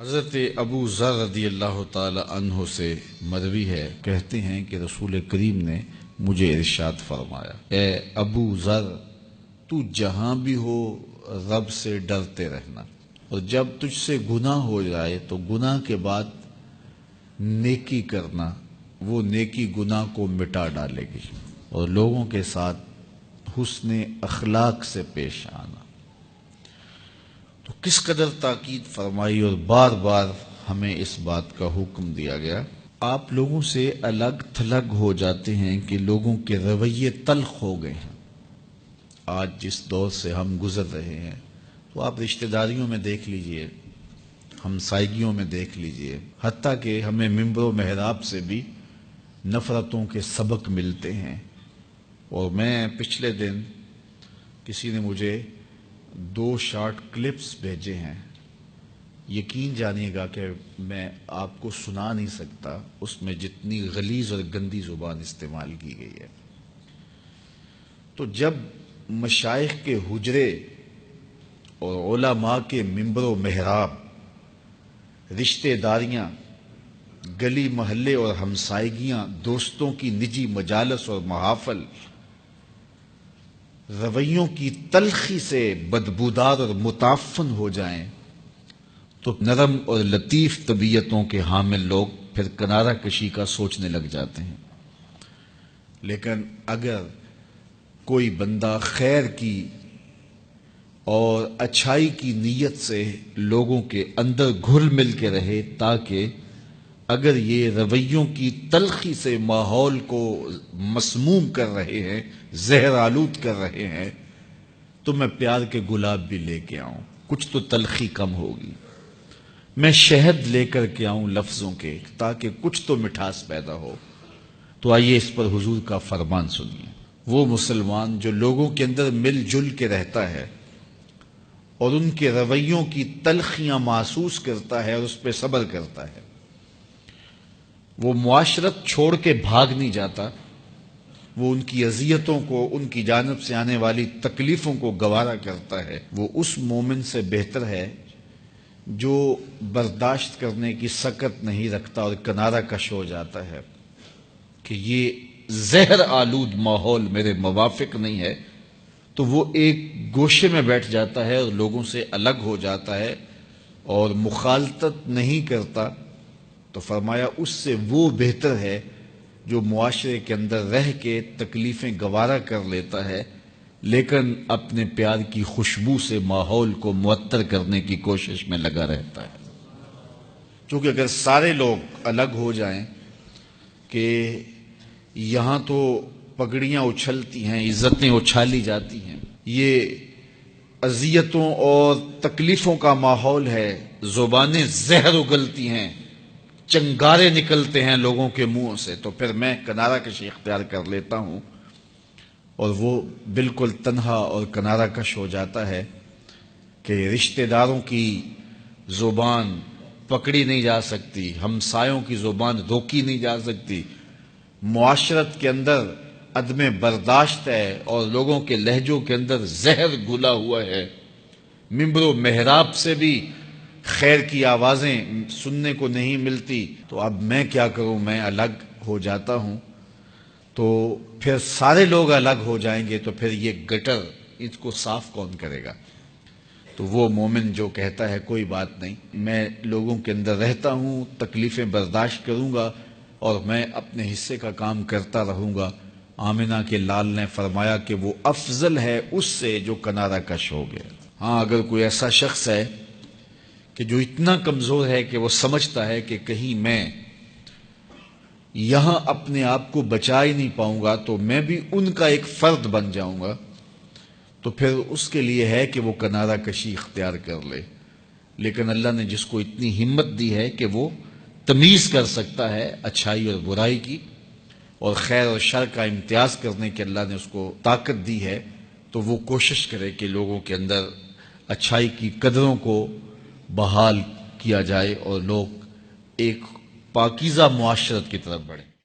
حضرت ابو ذر رضی اللہ تعالی عنہ سے مروی ہے، کہتے ہیں کہ رسول کریم نے مجھے ارشاد فرمایا، اے ابو ذر، تو جہاں بھی ہو رب سے ڈرتے رہنا، اور جب تجھ سے گناہ ہو جائے تو گناہ کے بعد نیکی کرنا، وہ نیکی گناہ کو مٹا ڈالے گی، اور لوگوں کے ساتھ حسن اخلاق سے پیش آنا۔ تو کس قدر تاکید فرمائی اور بار بار ہمیں اس بات کا حکم دیا گیا۔ آپ لوگوں سے الگ تھلگ ہو جاتے ہیں کہ لوگوں کے رویے تلخ ہو گئے ہیں۔ آج جس دور سے ہم گزر رہے ہیں تو آپ رشتہ داریوں میں دیکھ لیجئے، ہمسائیگیوں میں دیکھ لیجئے، حتیٰ کہ ہمیں ممبر و محراب سے بھی نفرتوں کے سبق ملتے ہیں۔ اور میں پچھلے دن کسی نے مجھے 2 شارٹ کلپس بھیجے ہیں، یقین جانیے گا کہ میں آپ کو سنا نہیں سکتا اس میں جتنی غلیظ اور گندی زبان استعمال کی گئی ہے۔ تو جب مشائخ کے حجرے اور علماء کے ممبر و محراب، رشتہ داریاں، گلی محلے اور ہمسائیگیاں، دوستوں کی نجی مجالس اور محافل رویوں کی تلخی سے بدبودار اور متعفن ہو جائیں تو نرم اور لطیف طبیعتوں کے حامل لوگ پھر کنارہ کشی کا سوچنے لگ جاتے ہیں۔ لیکن اگر کوئی بندہ خیر کی اور اچھائی کی نیت سے لوگوں کے اندر گھل مل کے رہے، تاکہ اگر یہ رویوں کی تلخی سے ماحول کو مسموم کر رہے ہیں، زہر آلود کر رہے ہیں، تو میں پیار کے گلاب بھی لے کے آؤں، کچھ تو تلخی کم ہوگی، میں شہد لے کر کے آؤں لفظوں کے، تاکہ کچھ تو مٹھاس پیدا ہو۔ تو آئیے اس پر حضور کا فرمان سنیے۔ وہ مسلمان جو لوگوں کے اندر مل جل کے رہتا ہے اور ان کے رویوں کی تلخیاں محسوس کرتا ہے اور اس پہ صبر کرتا ہے، وہ معاشرت چھوڑ کے بھاگ نہیں جاتا، وہ ان کی اذیتوں کو، ان کی جانب سے آنے والی تکلیفوں کو گوارا کرتا ہے، وہ اس مومن سے بہتر ہے جو برداشت کرنے کی سکت نہیں رکھتا اور کنارہ کش ہو جاتا ہے کہ یہ زہر آلود ماحول میرے موافق نہیں ہے، تو وہ ایک گوشے میں بیٹھ جاتا ہے اور لوگوں سے الگ ہو جاتا ہے اور مخالطت نہیں کرتا۔ تو فرمایا اس سے وہ بہتر ہے جو معاشرے کے اندر رہ کے تکلیفیں گوارا کر لیتا ہے، لیکن اپنے پیار کی خوشبو سے ماحول کو معطر کرنے کی کوشش میں لگا رہتا ہے۔ چونکہ اگر سارے لوگ الگ ہو جائیں کہ یہاں تو پگڑیاں اچھلتی ہیں، عزتیں اچھالی جاتی ہیں، یہ اذیتوں اور تکلیفوں کا ماحول ہے، زبانیں زہر اگلتی ہیں، چنگارے نکلتے ہیں لوگوں کے منہوں سے، تو پھر میں کنارہ کشی اختیار کر لیتا ہوں، اور وہ بالکل تنہا اور کنارہ کش ہو جاتا ہے کہ رشتہ داروں کی زبان پکڑی نہیں جا سکتی، ہمسایوں کی زبان روکی نہیں جا سکتی، معاشرت کے اندر عدم برداشت ہے اور لوگوں کے لہجوں کے اندر زہر گھلا ہوا ہے، ممبر و محراب سے بھی خیر کی آوازیں سننے کو نہیں ملتی، تو اب میں کیا کروں، میں الگ ہو جاتا ہوں۔ تو پھر سارے لوگ الگ ہو جائیں گے تو پھر یہ گٹر اس کو صاف کون کرے گا؟ تو وہ مومن جو کہتا ہے کوئی بات نہیں، میں لوگوں کے اندر رہتا ہوں، تکلیفیں برداشت کروں گا اور میں اپنے حصے کا کام کرتا رہوں گا، آمنہ کے لال نے فرمایا کہ وہ افضل ہے اس سے جو کنارہ کش ہو گیا۔ ہاں، اگر کوئی ایسا شخص ہے کہ جو اتنا کمزور ہے کہ وہ سمجھتا ہے کہ کہیں میں یہاں اپنے آپ کو بچا ہی نہیں پاؤں گا تو میں بھی ان کا ایک فرد بن جاؤں گا، تو پھر اس کے لیے ہے کہ وہ کنارہ کشی اختیار کر لے۔ لیکن اللہ نے جس کو اتنی ہمت دی ہے کہ وہ تمیز کر سکتا ہے اچھائی اور برائی کی، اور خیر اور شر کا امتیاز کرنے کی اللہ نے اس کو طاقت دی ہے، تو وہ کوشش کرے کہ لوگوں کے اندر اچھائی کی قدروں کو بحال کیا جائے اور لوگ ایک پاکیزہ معاشرت کی طرف بڑھیں۔